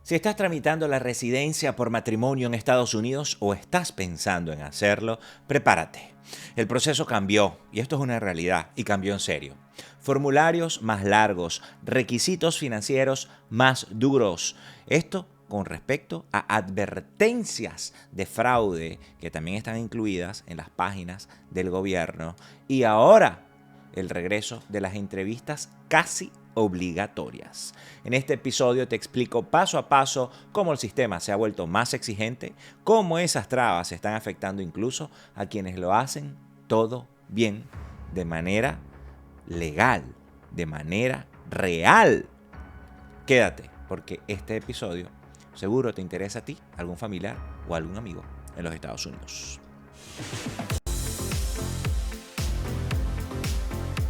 Si estás tramitando la residencia por matrimonio en Estados Unidos o estás pensando en hacerlo, prepárate. El proceso cambió, y esto es una realidad, y cambió en serio. Formularios más largos, requisitos financieros más duros. Esto con respecto a advertencias de fraude que también están incluidas en las páginas del gobierno. Y ahora, el regreso de las entrevistas casi obligatorias. En este episodio te explico paso a paso cómo el sistema se ha vuelto más exigente, cómo esas trabas están afectando incluso a quienes lo hacen todo bien, de manera legal, de manera real. Quédate, porque este episodio seguro te interesa a ti, algún familiar o algún amigo en los Estados Unidos.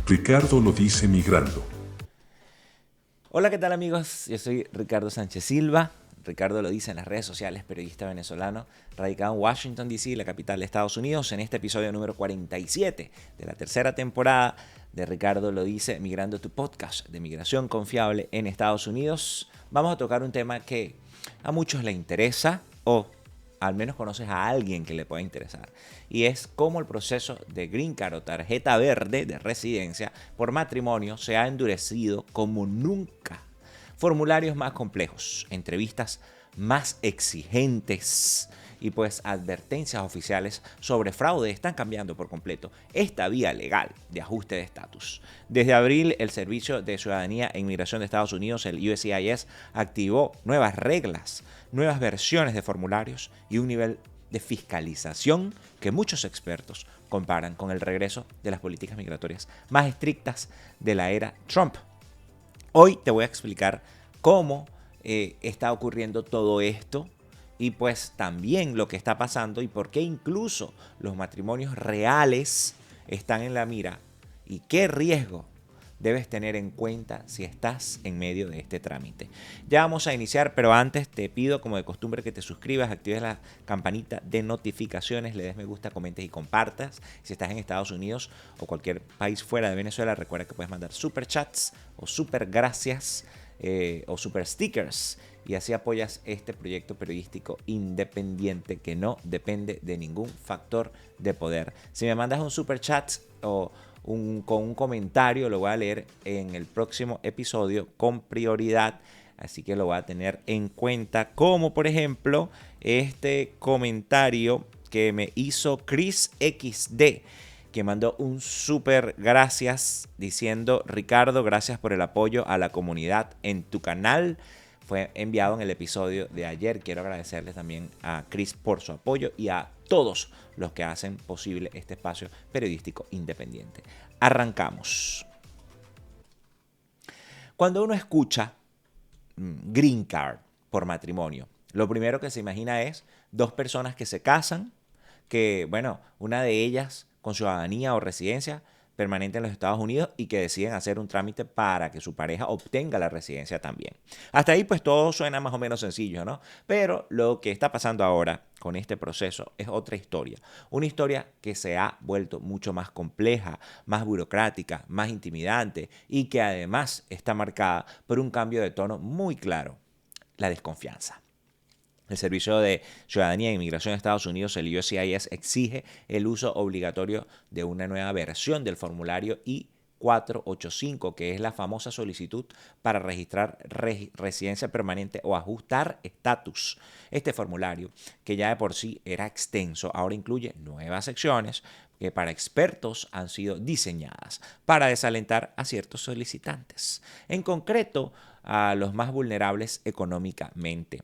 Ricardo lo dice migrando. Hola, ¿qué tal amigos? Yo soy Ricardo Sánchez Silva. Ricardo lo dice en las redes sociales, periodista venezolano, radicado en Washington, D.C., la capital de Estados Unidos, en este episodio número 47 de la tercera temporada de Ricardo lo dice, migrando, tu podcast de migración confiable en Estados Unidos. Vamos a tocar un tema que a muchos le interesa, o al menos conoces a alguien que le pueda interesar, y es cómo el proceso de Green Card o tarjeta verde de residencia por matrimonio se ha endurecido como nunca. Formularios más complejos, entrevistas más exigentes y pues advertencias oficiales sobre fraude están cambiando por completo esta vía legal de ajuste de estatus. Desde abril, el Servicio de Ciudadanía e Inmigración de Estados Unidos, el USCIS, activó nuevas reglas, nuevas versiones de formularios y un nivel de fiscalización que muchos expertos comparan con el regreso de las políticas migratorias más estrictas de la era Trump. Hoy te voy a explicar cómo está ocurriendo todo esto y pues también lo que está pasando y por qué incluso los matrimonios reales están en la mira y qué riesgo debes tener en cuenta si estás en medio de este trámite. Ya vamos a iniciar, pero antes te pido, como de costumbre, que te suscribas, actives la campanita de notificaciones, le des me gusta, comentes y compartas. Si estás en Estados Unidos o cualquier país fuera de Venezuela, recuerda que puedes mandar super chats o super gracias o super stickers, y así apoyas este proyecto periodístico independiente que no depende de ningún factor de poder. Si me mandas un super chat o con un comentario, lo voy a leer en el próximo episodio con prioridad, así que lo voy a tener en cuenta, como por ejemplo este comentario que me hizo Chris XD, que mandó un súper gracias diciendo: Ricardo, gracias por el apoyo a la comunidad en tu canal. Fue enviado en el episodio de ayer. Quiero agradecerles también a Chris por su apoyo y a todos los que hacen posible este espacio periodístico independiente. Arrancamos. Cuando uno escucha Green Card por matrimonio, lo primero que se imagina es dos personas que se casan, que, bueno, una de ellas con ciudadanía o residencia permanente en los Estados Unidos y que deciden hacer un trámite para que su pareja obtenga la residencia también. Hasta ahí pues todo suena más o menos sencillo, ¿no? Pero lo que está pasando ahora con este proceso es otra historia. Una historia que se ha vuelto mucho más compleja, más burocrática, más intimidante y que además está marcada por un cambio de tono muy claro: la desconfianza. El Servicio de Ciudadanía e Inmigración de Estados Unidos, el USCIS, exige el uso obligatorio de una nueva versión del formulario I-485, que es la famosa solicitud para registrar residencia permanente o ajustar estatus. Este formulario, que ya de por sí era extenso, ahora incluye nuevas secciones que para expertos han sido diseñadas para desalentar a ciertos solicitantes, en concreto a los más vulnerables económicamente.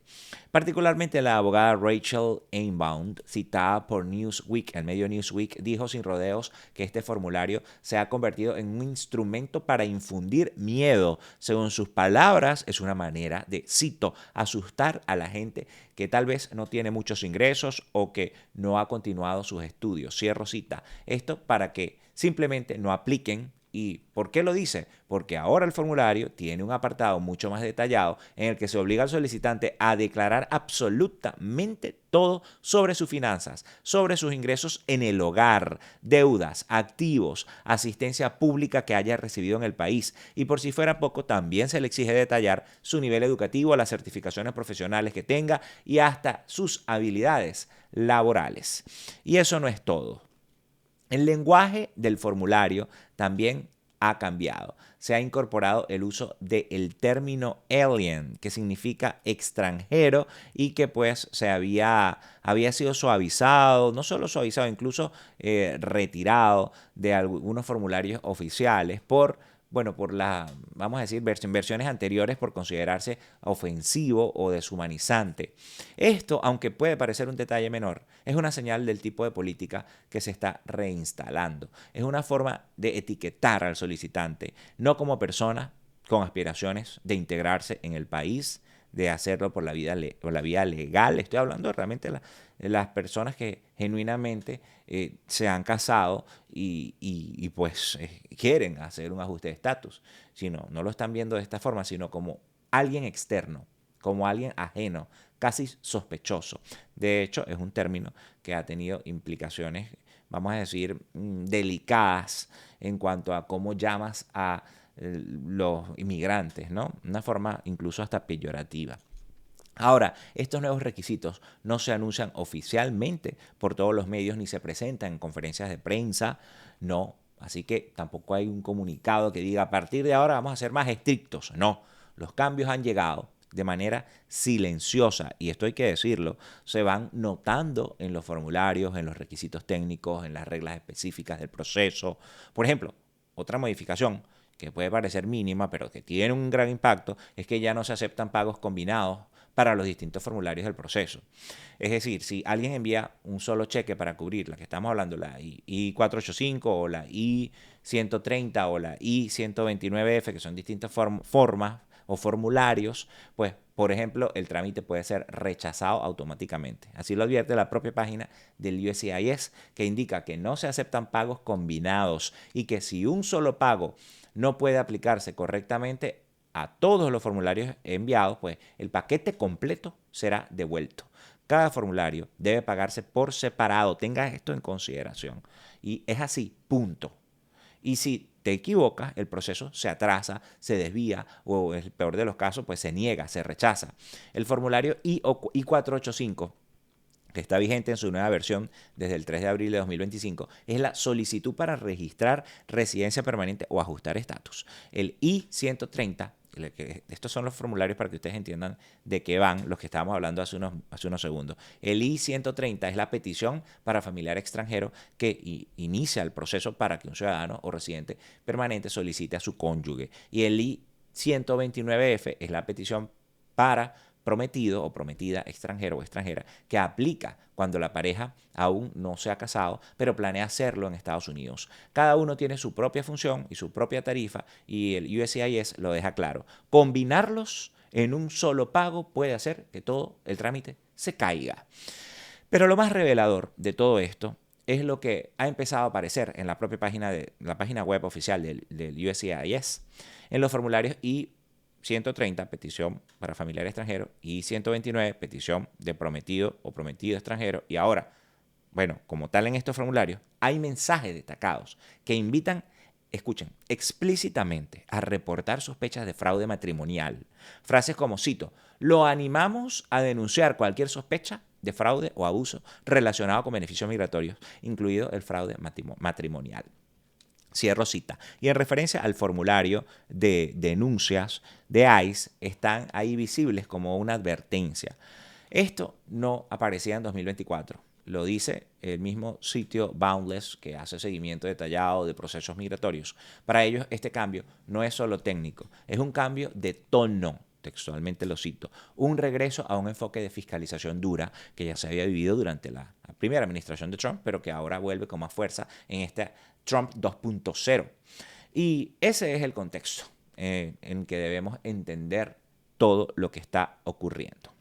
Particularmente la abogada Rachel Einbaum, citada por Newsweek, el medio Newsweek, dijo sin rodeos que este formulario se ha convertido en un instrumento para infundir miedo. Según sus palabras, es una manera de, cito, asustar a la gente que tal vez no tiene muchos ingresos o que no ha continuado sus estudios. Cierro cita. Esto para que simplemente no apliquen ¿Y por qué lo dice? Porque ahora el formulario tiene un apartado mucho más detallado en el que se obliga al solicitante a declarar absolutamente todo sobre sus finanzas, sobre sus ingresos en el hogar, deudas, activos, asistencia pública que haya recibido en el país. Y por si fuera poco, también se le exige detallar su nivel educativo, las certificaciones profesionales que tenga y hasta sus habilidades laborales. Y eso no es todo. El lenguaje del formulario también ha cambiado. Se ha incorporado el uso del término alien, que significa extranjero y que pues había sido suavizado, no solo suavizado, incluso retirado de algunos formularios oficiales vamos a decir, versiones anteriores por considerarse ofensivo o deshumanizante. Esto, aunque puede parecer un detalle menor, es una señal del tipo de política que se está reinstalando. Es una forma de etiquetar al solicitante, no como persona con aspiraciones de integrarse en el país, de hacerlo por la vía legal. Estoy hablando realmente de las personas que genuinamente se han casado y pues quieren hacer un ajuste de estatus. No lo están viendo de esta forma, sino como alguien externo, como alguien ajeno, casi sospechoso. De hecho, es un término que ha tenido implicaciones, vamos a decir, delicadas en cuanto a cómo llamas a los inmigrantes, ¿no? Una forma incluso hasta peyorativa. Ahora, estos nuevos requisitos no se anuncian oficialmente por todos los medios ni se presentan en conferencias de prensa, no. Así que tampoco hay un comunicado que diga a partir de ahora vamos a ser más estrictos. No, los cambios han llegado de manera silenciosa, y esto hay que decirlo, se van notando en los formularios, en los requisitos técnicos, en las reglas específicas del proceso. Por ejemplo, otra modificación que puede parecer mínima, pero que tiene un gran impacto, es que ya no se aceptan pagos combinados para los distintos formularios del proceso. Es decir, si alguien envía un solo cheque para cubrir la que estamos hablando, la I-485 o la I-130 o la I-129F, que son distintas formas o formularios, pues, por ejemplo, el trámite puede ser rechazado automáticamente. Así lo advierte la propia página del USCIS, que indica que no se aceptan pagos combinados y que si un solo pago no puede aplicarse correctamente a todos los formularios enviados, pues el paquete completo será devuelto. Cada formulario debe pagarse por separado. Tenga esto en consideración. Y es así, punto. Y si te equivocas, el proceso se atrasa, se desvía o en el peor de los casos, pues se niega, se rechaza. El formulario I-485, que está vigente en su nueva versión desde el 3 de abril de 2025, es la solicitud para registrar residencia permanente o ajustar estatus. El I-130, estos son los formularios para que ustedes entiendan de qué van los que estábamos hablando hace unos segundos. El I-130 es la petición para familiar extranjero que inicia el proceso para que un ciudadano o residente permanente solicite a su cónyuge. Y el I-129F es la petición para prometido o prometida extranjero o extranjera que aplica cuando la pareja aún no se ha casado, pero planea hacerlo en Estados Unidos. Cada uno tiene su propia función y su propia tarifa y el USCIS lo deja claro. Combinarlos en un solo pago puede hacer que todo el trámite se caiga. Pero lo más revelador de todo esto es lo que ha empezado a aparecer en la propia página web oficial del USCIS, en los formularios I-130, petición para familiar extranjero, y 129, petición de prometido o prometido extranjero. Y ahora, bueno, como tal en estos formularios, hay mensajes destacados que invitan, escuchen, explícitamente a reportar sospechas de fraude matrimonial. Frases como, cito, lo animamos a denunciar cualquier sospecha de fraude o abuso relacionado con beneficios migratorios, incluido el fraude matrimonial. Cierro cita. Y en referencia al formulario de denuncias de ICE, están ahí visibles como una advertencia. Esto no aparecía en 2024. Lo dice el mismo sitio Boundless, que hace seguimiento detallado de procesos migratorios. Para ellos, este cambio no es solo técnico, es un cambio de tono. Textualmente lo cito, un regreso a un enfoque de fiscalización dura que ya se había vivido durante la primera administración de Trump, pero que ahora vuelve con más fuerza en este Trump 2.0. Y ese es el contexto en que debemos entender todo lo que está ocurriendo.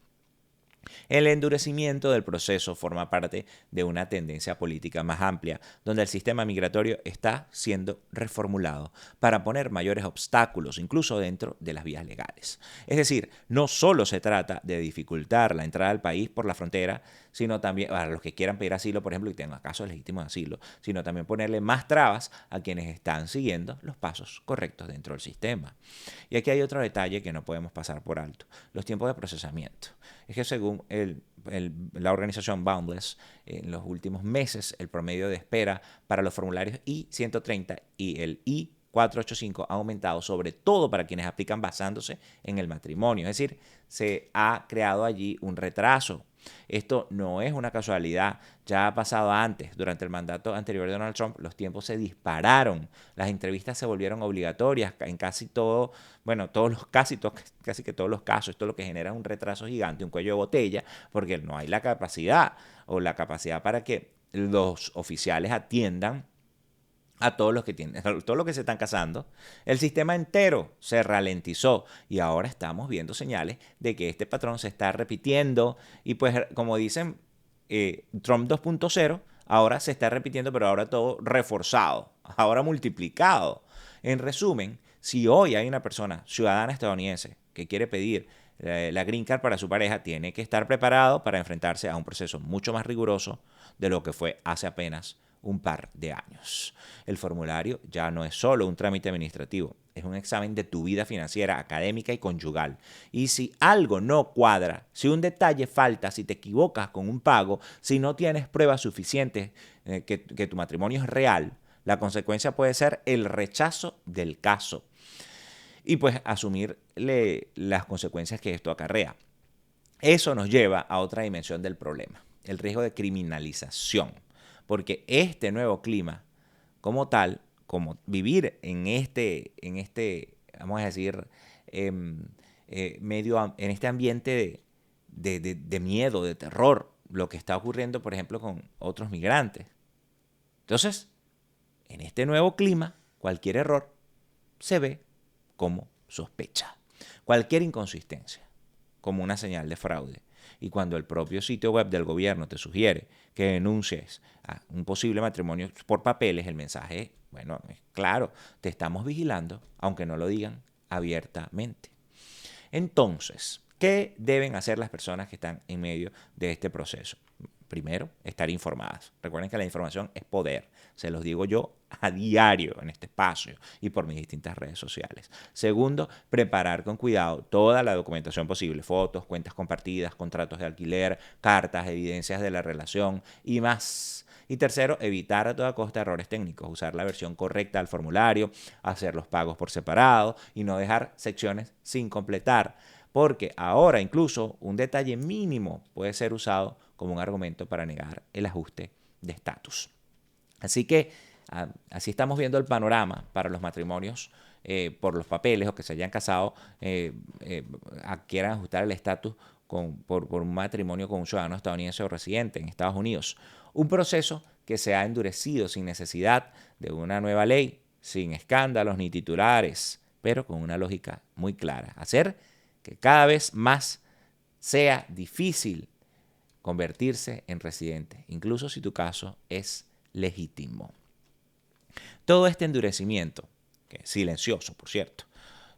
El endurecimiento del proceso forma parte de una tendencia política más amplia, donde el sistema migratorio está siendo reformulado para poner mayores obstáculos, incluso dentro de las vías legales. Es decir, no solo se trata de dificultar la entrada al país por la frontera, sino también para los que quieran pedir asilo, por ejemplo, y tengan casos legítimos de asilo, sino también ponerle más trabas a quienes están siguiendo los pasos correctos dentro del sistema. Y aquí hay otro detalle que no podemos pasar por alto: los tiempos de procesamiento. Es que según la organización Boundless, en los últimos meses el promedio de espera para los formularios I-130 y el I-485 ha aumentado, sobre todo para quienes aplican basándose en el matrimonio. Es decir, se ha creado allí un retraso. Esto no es una casualidad, ya ha pasado antes. Durante el mandato anterior de Donald Trump, los tiempos se dispararon, las entrevistas se volvieron obligatorias en casi todo, bueno, casi que todos los casos. Esto lo que genera un retraso gigante, un cuello de botella, porque no hay la capacidad para que los oficiales atiendan a todos los que se están casando. El sistema entero se ralentizó y ahora estamos viendo señales de que este patrón se está repitiendo y pues como dicen, Trump 2.0 ahora se está repitiendo, pero ahora todo reforzado, ahora multiplicado. En resumen, si hoy hay una persona ciudadana estadounidense que quiere pedir la green card para su pareja, tiene que estar preparado para enfrentarse a un proceso mucho más riguroso de lo que fue hace apenas un par de años. El formulario ya no es solo un trámite administrativo, es un examen de tu vida financiera, académica y conyugal. Y si algo no cuadra, si un detalle falta, si te equivocas con un pago, si no tienes pruebas suficientes que tu matrimonio es real, la consecuencia puede ser el rechazo del caso y pues asumirle las consecuencias que esto acarrea. Eso nos lleva a otra dimensión del problema: el riesgo de criminalización. Porque este nuevo clima, como tal, como vivir en este vamos a decir, en este ambiente de miedo, de terror, lo que está ocurriendo, por ejemplo, con otros migrantes. Entonces, en este nuevo clima, cualquier error se ve como sospecha. Cualquier inconsistencia como una señal de fraude. Y cuando el propio sitio web del gobierno te sugiere que denuncies a un posible matrimonio por papeles, el mensaje, bueno, es claro: te estamos vigilando, aunque no lo digan abiertamente. Entonces, ¿qué deben hacer las personas que están en medio de este proceso? Primero, estar informadas. Recuerden que la información es poder. Se los digo yo a diario en este espacio y por mis distintas redes sociales. Segundo, preparar con cuidado toda la documentación posible: fotos, cuentas compartidas, contratos de alquiler, cartas, evidencias de la relación y más. Y tercero, evitar a toda costa errores técnicos, usar la versión correcta del formulario, hacer los pagos por separado y no dejar secciones sin completar, porque ahora incluso un detalle mínimo puede ser usado como un argumento para negar el ajuste de estatus. Así que así estamos viendo el panorama para los matrimonios por los papeles o que se hayan casado, quieran ajustar el estatus por un matrimonio con un ciudadano estadounidense o residente en Estados Unidos. Un proceso que se ha endurecido sin necesidad de una nueva ley, sin escándalos ni titulares, pero con una lógica muy clara: hacer que cada vez más sea difícil convertirse en residente, incluso si tu caso es legítimo. Todo este endurecimiento, que es silencioso, por cierto,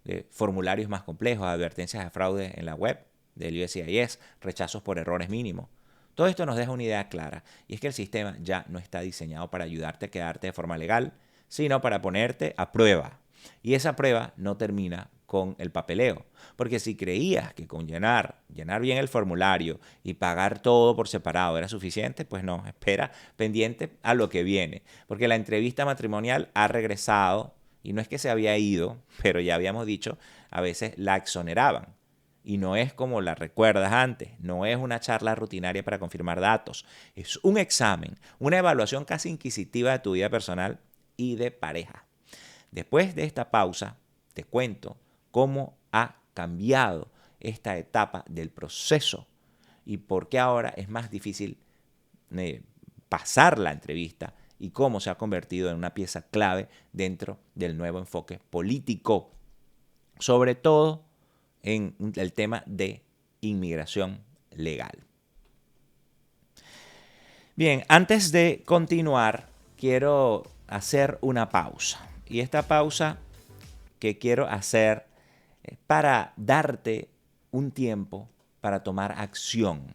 de formularios más complejos, advertencias de fraude en la web del USCIS, rechazos por errores mínimos, todo esto nos deja una idea clara, y es que el sistema ya no está diseñado para ayudarte a quedarte de forma legal, sino para ponerte a prueba. Y esa prueba no termina con el papeleo, porque si creías que con llenar bien el formulario y pagar todo por separado era suficiente, pues no, espera pendiente a lo que viene, porque la entrevista matrimonial ha regresado, y no es que se había ido, pero ya habíamos dicho, a veces la exoneraban. Y no es como la recuerdas antes, no es una charla rutinaria para confirmar datos, es un examen, una evaluación casi inquisitiva de tu vida personal y de pareja. Después de esta pausa, te cuento cómo ha cambiado esta etapa del proceso y por qué ahora es más difícil pasar la entrevista y cómo se ha convertido en una pieza clave dentro del nuevo enfoque político, sobre todo en el tema de inmigración legal. Bien, antes de continuar, quiero hacer una pausa. Y esta pausa que quiero hacer es para darte un tiempo para tomar acción.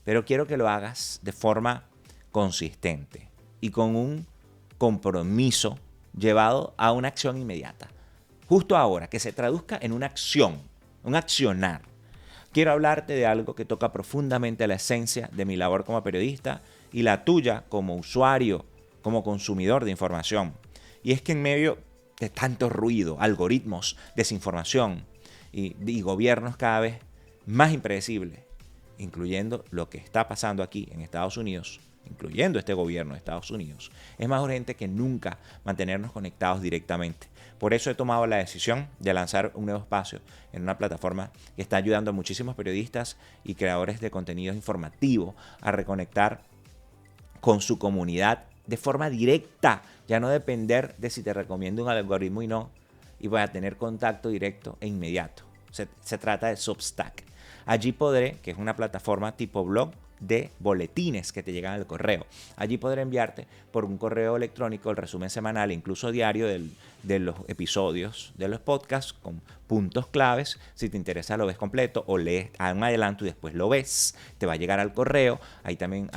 Pero quiero que lo hagas de forma consistente y con un compromiso llevado a una acción inmediata. Justo ahora, que se traduzca en una acción, un accionar. Quiero hablarte de algo que toca profundamente la esencia de mi labor como periodista y la tuya como usuario, como consumidor de información. Y es que en medio de tanto ruido, algoritmos, desinformación y gobiernos cada vez más impredecibles, incluyendo lo que está pasando aquí en Estados Unidos, incluyendo este gobierno de Estados Unidos, es más urgente que nunca mantenernos conectados directamente. Por eso he tomado la decisión de lanzar un nuevo espacio en una plataforma que está ayudando a muchísimos periodistas y creadores de contenido informativo a reconectar con su comunidad de forma directa, ya no depender de si te recomiendo un algoritmo y no, y voy a tener contacto directo e inmediato. Se trata de Substack. Allí podré, que es una plataforma tipo blog, de boletines que te llegan al correo. Allí podré enviarte por un correo electrónico el resumen semanal, incluso diario, de los episodios de los podcasts con puntos claves. Si te interesa lo ves completo o lees a un adelanto y después lo ves, te va a llegar al correo. Ahí también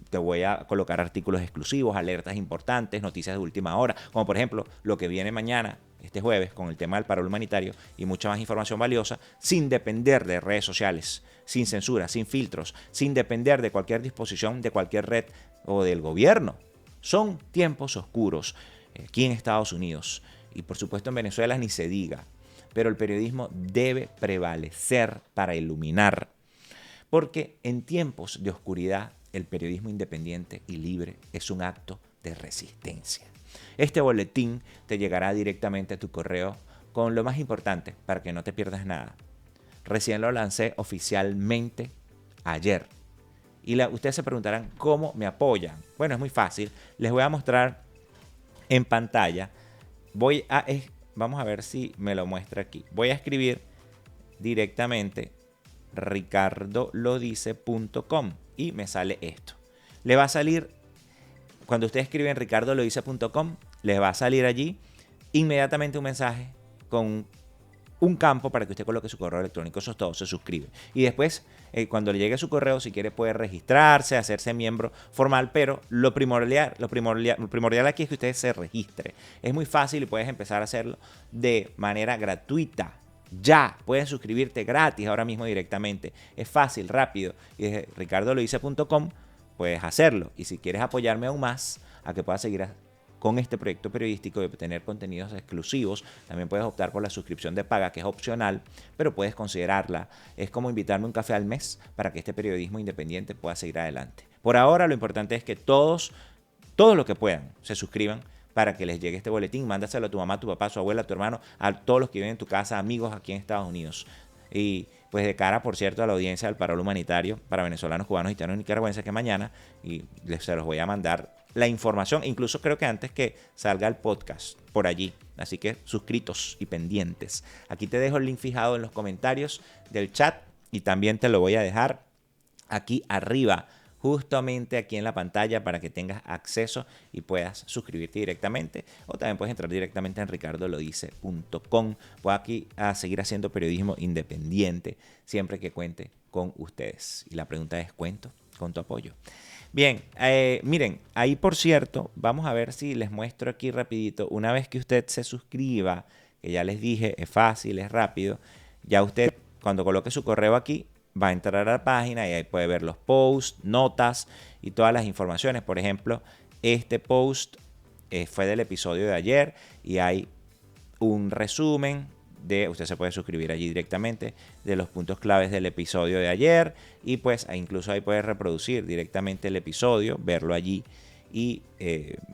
te voy a colocar artículos exclusivos, alertas importantes, noticias de última hora, como por ejemplo lo que viene mañana, este jueves, con el tema del paro humanitario y mucha más información valiosa, sin depender de redes sociales, sin censura, sin filtros, sin depender de cualquier disposición de cualquier red o del gobierno. Son tiempos oscuros aquí en Estados Unidos y por supuesto en Venezuela ni se diga, pero el periodismo debe prevalecer para iluminar, porque en tiempos de oscuridad el periodismo independiente y libre es un acto de resistencia. Este boletín te llegará directamente a tu correo con lo más importante para que no te pierdas nada. Recién lo lancé oficialmente ayer. Y ustedes se preguntarán cómo me apoyan. Bueno, es muy fácil. Les voy a mostrar en pantalla. Vamos a ver si me lo muestra aquí. Voy a escribir directamente ricardolodice.com y me sale esto. Le va a salir, cuando ustedes escriben ricardolodice.com, les va a salir allí inmediatamente un mensaje con un campo para que usted coloque su correo electrónico. Eso es todo, se suscribe. Y después, cuando le llegue su correo, si quiere puede registrarse, hacerse miembro formal, pero lo primordial aquí es que usted se registre. Es muy fácil y puedes empezar a hacerlo de manera gratuita. Ya, puedes suscribirte gratis ahora mismo directamente. Es fácil, rápido. Y desde ricardolodice.com puedes hacerlo. Y si quieres apoyarme aún más a que pueda seguir con este proyecto periodístico de tener contenidos exclusivos, también puedes optar por la suscripción de paga, que es opcional, pero puedes considerarla. Es como invitarme un café al mes para que este periodismo independiente pueda seguir adelante. Por ahora, lo importante es que todos los que puedan, se suscriban para que les llegue este boletín. Mándaselo a tu mamá, a tu papá, a su abuela, a tu hermano, a todos los que viven en tu casa, amigos aquí en Estados Unidos. Y pues de cara, por cierto, a la audiencia del paro humanitario para venezolanos, cubanos, haitianos y nicaragüenses, que mañana, y se los voy a mandar la información, incluso creo que antes que salga el podcast por allí. Así que suscritos y pendientes. Aquí te dejo el link fijado en los comentarios del chat y también te lo voy a dejar aquí arriba, justamente aquí en la pantalla, para que tengas acceso y puedas suscribirte directamente, o también puedes entrar directamente en ricardolodice.com. Voy aquí a seguir haciendo periodismo independiente siempre que cuente con ustedes. Y la pregunta es, ¿cuento con tu apoyo? Bien, miren, ahí por cierto, vamos a ver si les muestro aquí rapidito. Una vez que usted se suscriba, que ya les dije, es fácil, es rápido, ya usted cuando coloque su correo aquí, va a entrar a la página y ahí puede ver los posts, notas y todas las informaciones. Por ejemplo, este post fue del episodio de ayer y hay un resumen usted se puede suscribir allí directamente, de los puntos claves del episodio de ayer, y pues incluso ahí puede reproducir directamente el episodio, verlo allí, y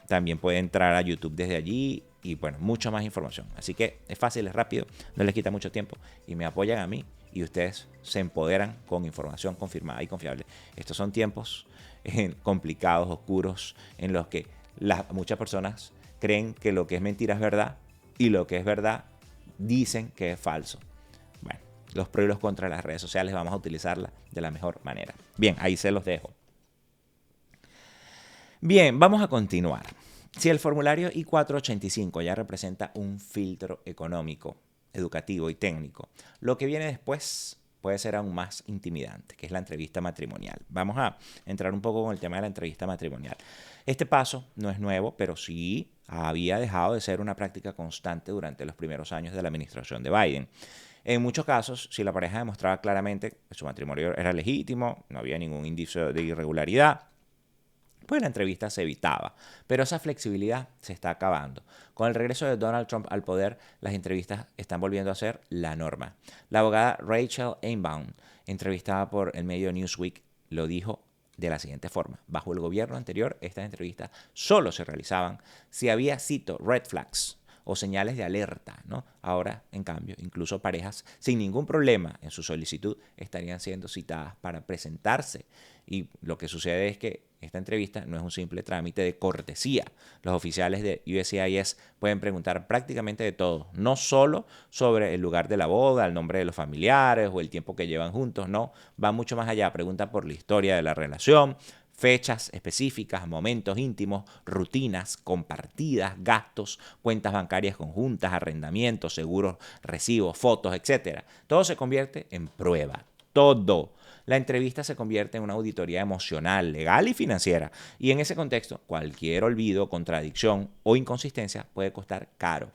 también puede entrar a YouTube desde allí, y bueno, mucha más información. Así que es fácil, es rápido, no les quita mucho tiempo y me apoyan a mí y ustedes se empoderan con información confirmada y confiable. Estos son tiempos complicados, oscuros, en los que muchas personas creen que lo que es mentira es verdad y lo que es verdad dicen que es falso. Bueno, los pros y los contras de las redes sociales, vamos a utilizarlas de la mejor manera. Bien, ahí se los dejo. Bien, vamos a continuar. Si el formulario I-485 ya representa un filtro económico, educativo y técnico, lo que viene después puede ser aún más intimidante, que es la entrevista matrimonial. Vamos a entrar un poco con el tema de la entrevista matrimonial. Este paso no es nuevo, pero sí había dejado de ser una práctica constante durante los primeros años de la administración de Biden. En muchos casos, si la pareja demostraba claramente que su matrimonio era legítimo, no había ningún indicio de irregularidad, pues la entrevista se evitaba. Pero esa flexibilidad se está acabando. Con el regreso de Donald Trump al poder, las entrevistas están volviendo a ser la norma. La abogada Rachel Einbaum, entrevistada por el medio Newsweek, lo dijo de la siguiente forma. Bajo el gobierno anterior, estas entrevistas solo se realizaban si había, cito, red flags o señales de alerta, ¿no? Ahora, en cambio, incluso parejas sin ningún problema en su solicitud estarían siendo citadas para presentarse. Y lo que sucede es que esta entrevista no es un simple trámite de cortesía. Los oficiales de USCIS pueden preguntar prácticamente de todo, no solo sobre el lugar de la boda, el nombre de los familiares o el tiempo que llevan juntos, no, va mucho más allá, preguntan por la historia de la relación, fechas específicas, momentos íntimos, rutinas compartidas, gastos, cuentas bancarias conjuntas, arrendamientos, seguros, recibos, fotos, etc. Todo se convierte en prueba. Todo. La entrevista se convierte en una auditoría emocional, legal y financiera. Y en ese contexto, cualquier olvido, contradicción o inconsistencia puede costar caro.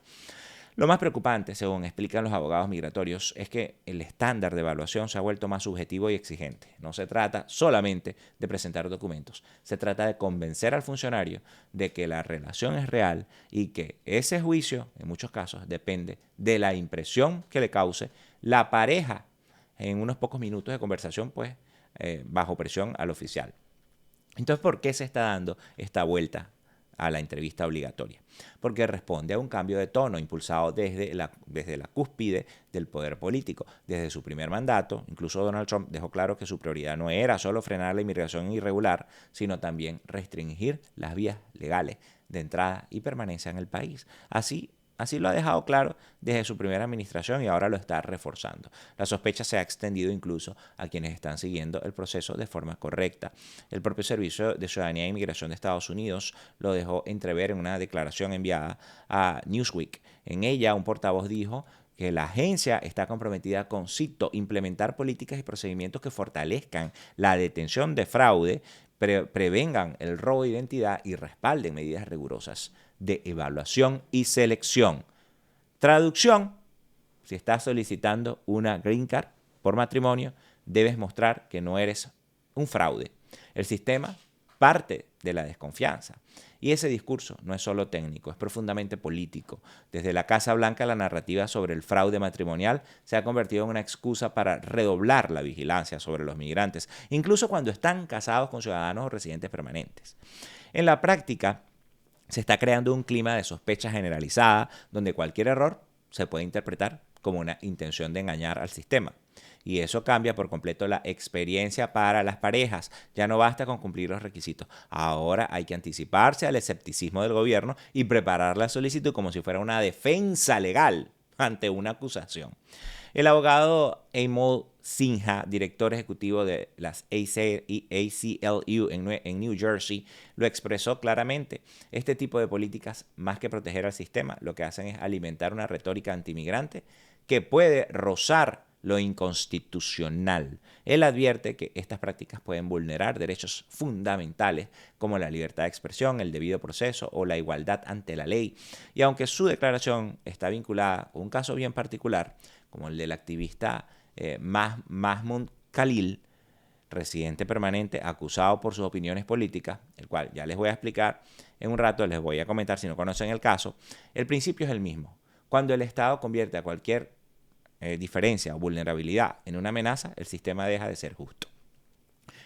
Lo más preocupante, según explican los abogados migratorios, es que el estándar de evaluación se ha vuelto más subjetivo y exigente. No se trata solamente de presentar documentos, se trata de convencer al funcionario de que la relación es real y que ese juicio, en muchos casos, depende de la impresión que le cause la pareja en unos pocos minutos de conversación, pues, bajo presión al oficial. Entonces, ¿por qué se está dando esta vuelta a la entrevista obligatoria? Porque responde a un cambio de tono impulsado desde la cúspide del poder político. Desde su primer mandato, incluso Donald Trump dejó claro que su prioridad no era solo frenar la inmigración irregular, sino también restringir las vías legales de entrada y permanencia en el país. Así lo ha dejado claro desde su primera administración y ahora lo está reforzando. La sospecha se ha extendido incluso a quienes están siguiendo el proceso de forma correcta. El propio Servicio de Ciudadanía e Inmigración de Estados Unidos lo dejó entrever en una declaración enviada a Newsweek. En ella, un portavoz dijo que la agencia está comprometida con, cito, implementar políticas y procedimientos que fortalezcan la detención de fraude, prevengan el robo de identidad y respalden medidas rigurosas de evaluación y selección. Traducción: si estás solicitando una green card por matrimonio, debes mostrar que no eres un fraude. El sistema parte de la desconfianza. Y ese discurso no es solo técnico, es profundamente político. Desde la Casa Blanca, la narrativa sobre el fraude matrimonial se ha convertido en una excusa para redoblar la vigilancia sobre los migrantes, incluso cuando están casados con ciudadanos o residentes permanentes. En la práctica, se está creando un clima de sospecha generalizada donde cualquier error se puede interpretar como una intención de engañar al sistema. Y eso cambia por completo la experiencia para las parejas. Ya no basta con cumplir los requisitos. Ahora hay que anticiparse al escepticismo del gobierno y preparar la solicitud como si fuera una defensa legal ante una acusación. El abogado Amol Sinha, director ejecutivo de las ACLU en New Jersey, lo expresó claramente. Este tipo de políticas, más que proteger al sistema, lo que hacen es alimentar una retórica antimigrante que puede rozar lo inconstitucional. Él advierte que estas prácticas pueden vulnerar derechos fundamentales como la libertad de expresión, el debido proceso o la igualdad ante la ley. Y aunque su declaración está vinculada con un caso bien particular, como el del activista Mahmoud Khalil, residente permanente acusado por sus opiniones políticas, el cual ya les voy a explicar en un rato, les voy a comentar si no conocen el caso, el principio es el mismo. Cuando el Estado convierte a cualquier diferencia o vulnerabilidad en una amenaza, el sistema deja de ser justo.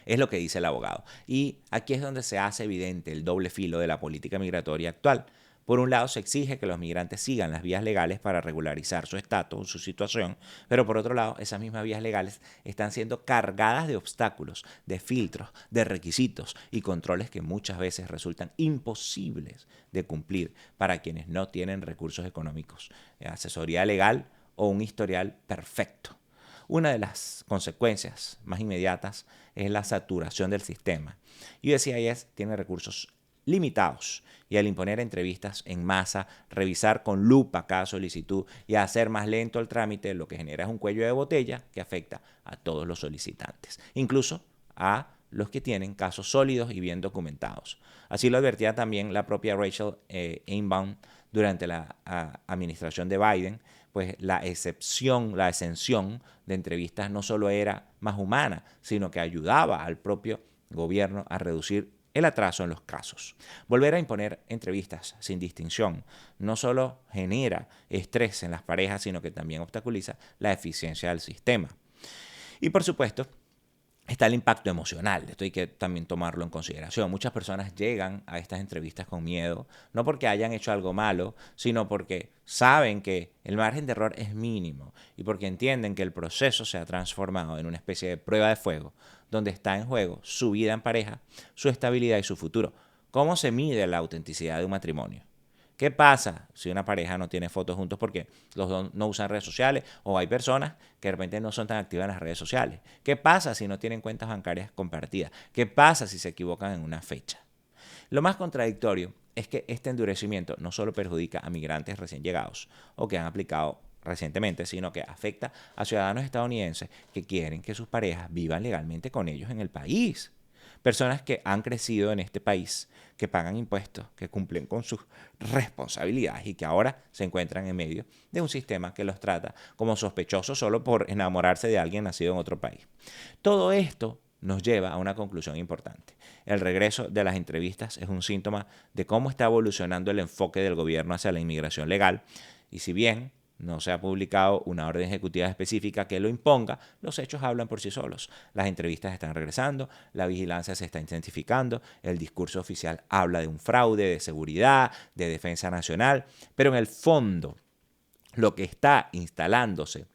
Es lo que dice el abogado. Y aquí es donde se hace evidente el doble filo de la política migratoria actual. Por un lado, se exige que los migrantes sigan las vías legales para regularizar su estatus, su situación, pero por otro lado, esas mismas vías legales están siendo cargadas de obstáculos, de filtros, de requisitos y controles que muchas veces resultan imposibles de cumplir para quienes no tienen recursos económicos, asesoría legal o un historial perfecto. Una de las consecuencias más inmediatas es la saturación del sistema. USCIS tiene recursos limitados y al imponer entrevistas en masa, revisar con lupa cada solicitud y hacer más lento el trámite, lo que genera es un cuello de botella que afecta a todos los solicitantes, incluso a los que tienen casos sólidos y bien documentados. Así lo advertía también la propia Rachel Einbaum durante la administración de Biden, pues la exención de entrevistas no solo era más humana, sino que ayudaba al propio gobierno a reducir el atraso en los casos. Volver a imponer entrevistas sin distinción no solo genera estrés en las parejas, sino que también obstaculiza la eficiencia del sistema. Y por supuesto, está el impacto emocional. Esto hay que también tomarlo en consideración. Muchas personas llegan a estas entrevistas con miedo, no porque hayan hecho algo malo, sino porque saben que el margen de error es mínimo y porque entienden que el proceso se ha transformado en una especie de prueba de fuego, donde está en juego su vida en pareja, su estabilidad y su futuro. ¿Cómo se mide la autenticidad de un matrimonio? ¿Qué pasa si una pareja no tiene fotos juntos porque los dos no usan redes sociales o hay personas que de repente no son tan activas en las redes sociales? ¿Qué pasa si no tienen cuentas bancarias compartidas? ¿Qué pasa si se equivocan en una fecha? Lo más contradictorio es que este endurecimiento no solo perjudica a migrantes recién llegados o que han aplicado recientemente, sino que afecta a ciudadanos estadounidenses que quieren que sus parejas vivan legalmente con ellos en el país. Personas que han crecido en este país, que pagan impuestos, que cumplen con sus responsabilidades y que ahora se encuentran en medio de un sistema que los trata como sospechosos solo por enamorarse de alguien nacido en otro país. Todo esto nos lleva a una conclusión importante. El regreso de las entrevistas es un síntoma de cómo está evolucionando el enfoque del gobierno hacia la inmigración legal y si bien no se ha publicado una orden ejecutiva específica que lo imponga, los hechos hablan por sí solos. Las entrevistas están regresando, la vigilancia se está intensificando, el discurso oficial habla de un fraude, de seguridad, de defensa nacional, pero en el fondo lo que está instalándose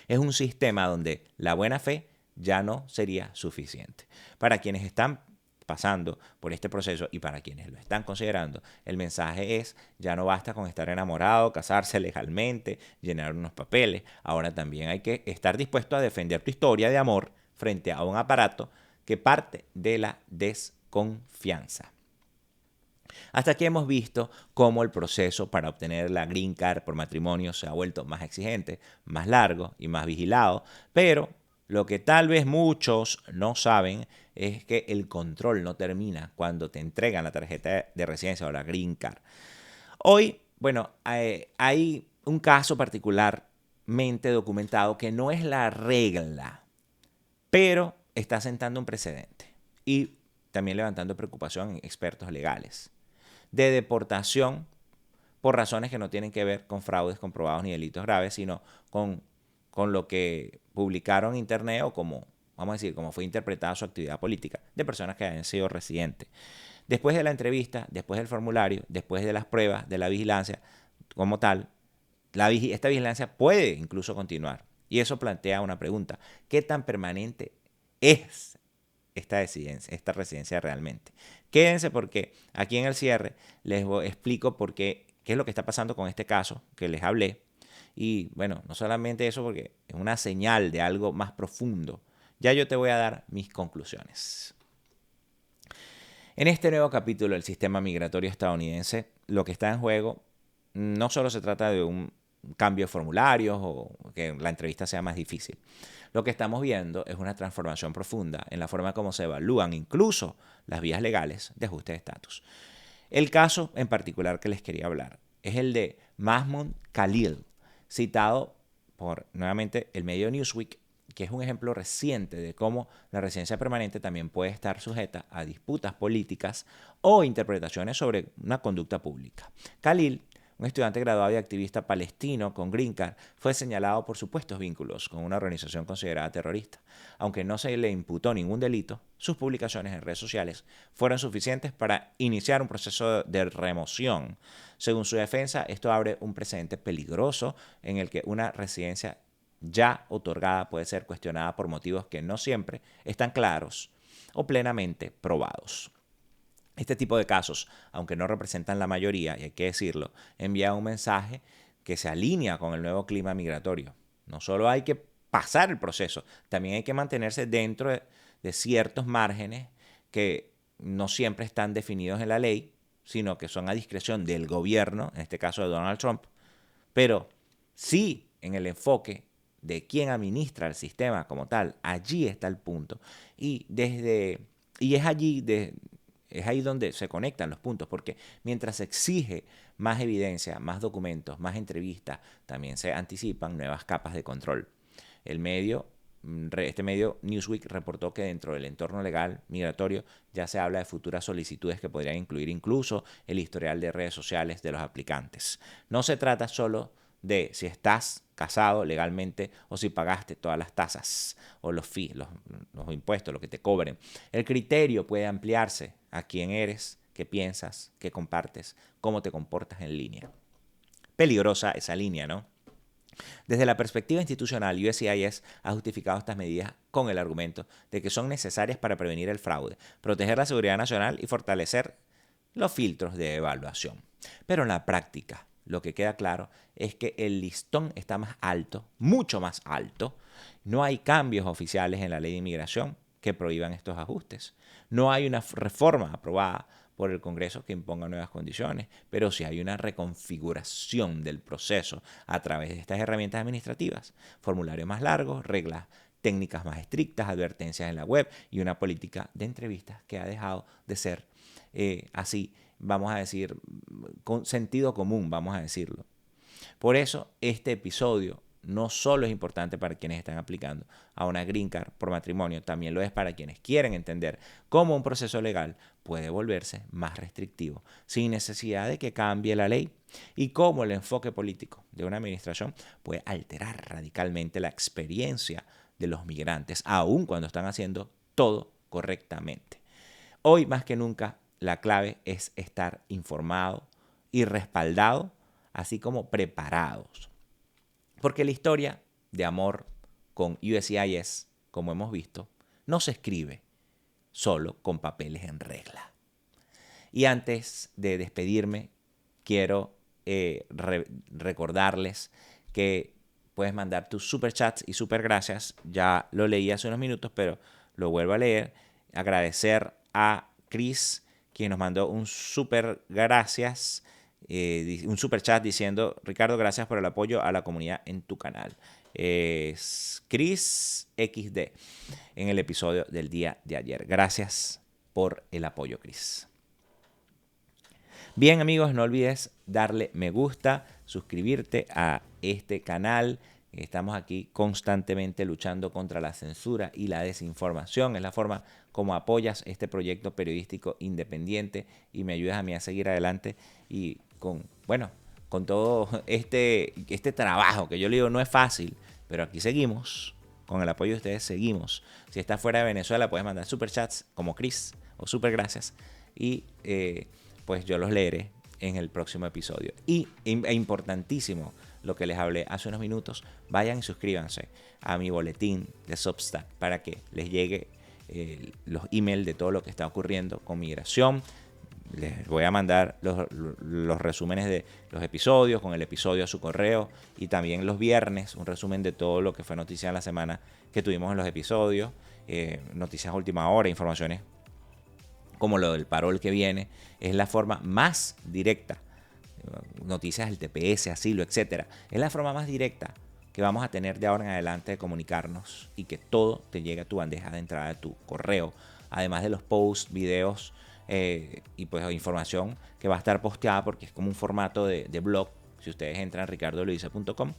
es un sistema donde la buena fe ya no sería suficiente. Para quienes están pasando por este proceso y para quienes lo están considerando, el mensaje es: ya no basta con estar enamorado, casarse legalmente, llenar unos papeles, ahora también hay que estar dispuesto a defender tu historia de amor frente a un aparato que parte de la desconfianza. Hasta aquí hemos visto cómo el proceso para obtener la Green Card por matrimonio se ha vuelto más exigente, más largo y más vigilado, pero lo que tal vez muchos no saben es que el control no termina cuando te entregan la tarjeta de residencia o la Green Card. Hoy, bueno, hay un caso particularmente documentado que no es la regla, pero está sentando un precedente y también levantando preocupación en expertos legales de deportación por razones que no tienen que ver con fraudes comprobados ni delitos graves, sino con lo que publicaron en internet o como, vamos a decir, como fue interpretada su actividad política de personas que hayan sido residentes. Después de la entrevista, después del formulario, después de las pruebas, de la vigilancia como tal, esta vigilancia puede incluso continuar. Y eso plantea una pregunta: ¿qué tan permanente es esta residencia realmente? Quédense porque aquí en el cierre les explico por qué es lo que está pasando con este caso que les hablé. Y bueno, no solamente eso, porque es una señal de algo más profundo. Ya yo te voy a dar mis conclusiones. En este nuevo capítulo del sistema migratorio estadounidense, lo que está en juego no solo se trata de un cambio de formularios o que la entrevista sea más difícil. Lo que estamos viendo es una transformación profunda en la forma como se evalúan incluso las vías legales de ajuste de estatus. El caso en particular que les quería hablar es el de Mahmoud Khalil, citado por, nuevamente, el medio Newsweek, que es un ejemplo reciente de cómo la residencia permanente también puede estar sujeta a disputas políticas o interpretaciones sobre una conducta pública. Khalil, un estudiante graduado y activista palestino con Green Card, fue señalado por supuestos vínculos con una organización considerada terrorista. Aunque no se le imputó ningún delito, sus publicaciones en redes sociales fueron suficientes para iniciar un proceso de remoción. Según su defensa, esto abre un precedente peligroso en el que una residencia ya otorgada puede ser cuestionada por motivos que no siempre están claros o plenamente probados. Este tipo de casos, aunque no representan la mayoría, y hay que decirlo, envía un mensaje que se alinea con el nuevo clima migratorio. No solo hay que pasar el proceso. También hay que mantenerse dentro de ciertos márgenes que no siempre están definidos en la ley, sino que son a discreción del gobierno, en este caso de Donald Trump, pero sí en el enfoque de quien administra el sistema como tal. Allí está el punto. Y es ahí donde se conectan los puntos, porque mientras se exige más evidencia, más documentos, más entrevistas, también se anticipan nuevas capas de control. Este medio Newsweek reportó que dentro del entorno legal migratorio ya se habla de futuras solicitudes que podrían incluir incluso el historial de redes sociales de los aplicantes. No se trata solo de si estás casado legalmente o si pagaste todas las tasas o los fees, los impuestos, lo que te cobren. El criterio puede ampliarse a quién eres, qué piensas, qué compartes, cómo te comportas en línea. Peligrosa esa línea, ¿no? Desde la perspectiva institucional, USCIS ha justificado estas medidas con el argumento de que son necesarias para prevenir el fraude, proteger la seguridad nacional y fortalecer los filtros de evaluación. Pero en la práctica, lo que queda claro es que el listón está más alto, mucho más alto. No hay cambios oficiales en la ley de inmigración que prohíban estos ajustes. No hay una reforma aprobada por el Congreso que imponga nuevas condiciones, pero sí hay una reconfiguración del proceso a través de estas herramientas administrativas, formularios más largos, reglas técnicas más estrictas, advertencias en la web y una política de entrevistas que ha dejado de ser así, vamos a decir, con sentido común, vamos a decirlo. Por eso este episodio no solo es importante para quienes están aplicando a una green card por matrimonio, también lo es para quienes quieren entender cómo un proceso legal puede volverse más restrictivo sin necesidad de que cambie la ley y cómo el enfoque político de una administración puede alterar radicalmente la experiencia de los migrantes, aun cuando están haciendo todo correctamente. Hoy más que nunca la clave es estar informado y respaldado, así como preparados. Porque la historia de amor con USCIS, como hemos visto, no se escribe solo con papeles en regla. Y antes de despedirme, quiero recordarles que puedes mandar tus superchats y supergracias. Ya lo leí hace unos minutos, pero lo vuelvo a leer. Agradecer a Chris, quien nos mandó un super gracias. Un super chat diciendo: Ricardo, gracias por el apoyo a la comunidad en tu canal. Es Chris XD en el episodio del día de ayer. Gracias por el apoyo, Chris. Bien, amigos, no olvides darle me gusta, suscribirte a este canal. Estamos aquí constantemente luchando contra la censura y la desinformación. Es la forma como apoyas este proyecto periodístico independiente y me ayudas a mí a seguir adelante y con todo este trabajo que yo le digo no es fácil, pero aquí seguimos. Con el apoyo de ustedes seguimos. Si estás fuera de Venezuela puedes mandar superchats como Chris o supergracias y pues yo los leeré en el próximo episodio. Y importantísimo, lo que les hablé hace unos minutos, vayan y suscríbanse a mi boletín de Substack para que les llegue los emails de todo lo que está ocurriendo con migración. Les voy a mandar los resúmenes de los episodios, con el episodio a su correo, y también los viernes un resumen de todo lo que fue noticia en la semana que tuvimos en los episodios, noticias a última hora, informaciones como lo del parol que viene. Es la forma más directa, noticias del TPS, asilo, etcétera. Es la forma más directa que vamos a tener de ahora en adelante de comunicarnos y que todo te llegue a tu bandeja de entrada de tu correo, además de los posts, videos y pues información que va a estar posteada, porque es como un formato de blog. Si ustedes entran a ricardolodice.com,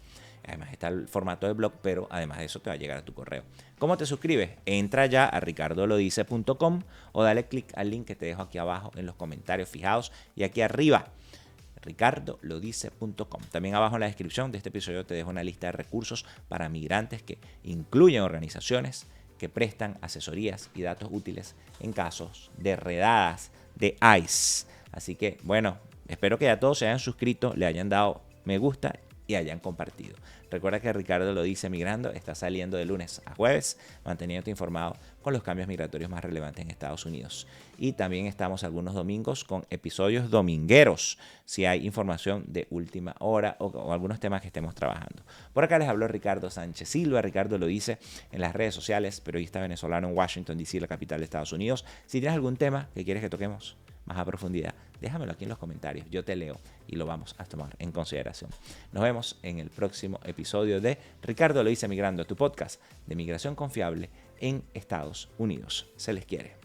además está el formato de blog, pero además de eso te va a llegar a tu correo. ¿Cómo te suscribes? Entra ya a ricardolodice.com o dale clic al link que te dejo aquí abajo en los comentarios fijados y aquí arriba, ricardolodice.com. También abajo en la descripción de este episodio te dejo una lista de recursos para migrantes que incluyen organizaciones que prestan asesorías y datos útiles en casos de redadas de ICE. Así que, bueno, espero que ya todos se hayan suscrito, le hayan dado me gusta y hayan compartido. Recuerda que Ricardo lo dice migrando, está saliendo de lunes a jueves, manteniéndote informado con los cambios migratorios más relevantes en Estados Unidos. Y también estamos algunos domingos con episodios domingueros, si hay información de última hora o algunos temas que estemos trabajando. Por acá les habló Ricardo Sánchez Silva. Ricardo lo dice en las redes sociales, periodista venezolano en Washington, D.C., la capital de Estados Unidos. Si tienes algún tema que quieres que toquemos más a profundidad, déjamelo aquí en los comentarios, yo te leo y lo vamos a tomar en consideración. Nos vemos en el próximo episodio de Ricardo lo dice migrando, tu podcast de migración confiable en Estados Unidos. Se les quiere.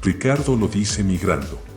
Ricardo lo dice migrando.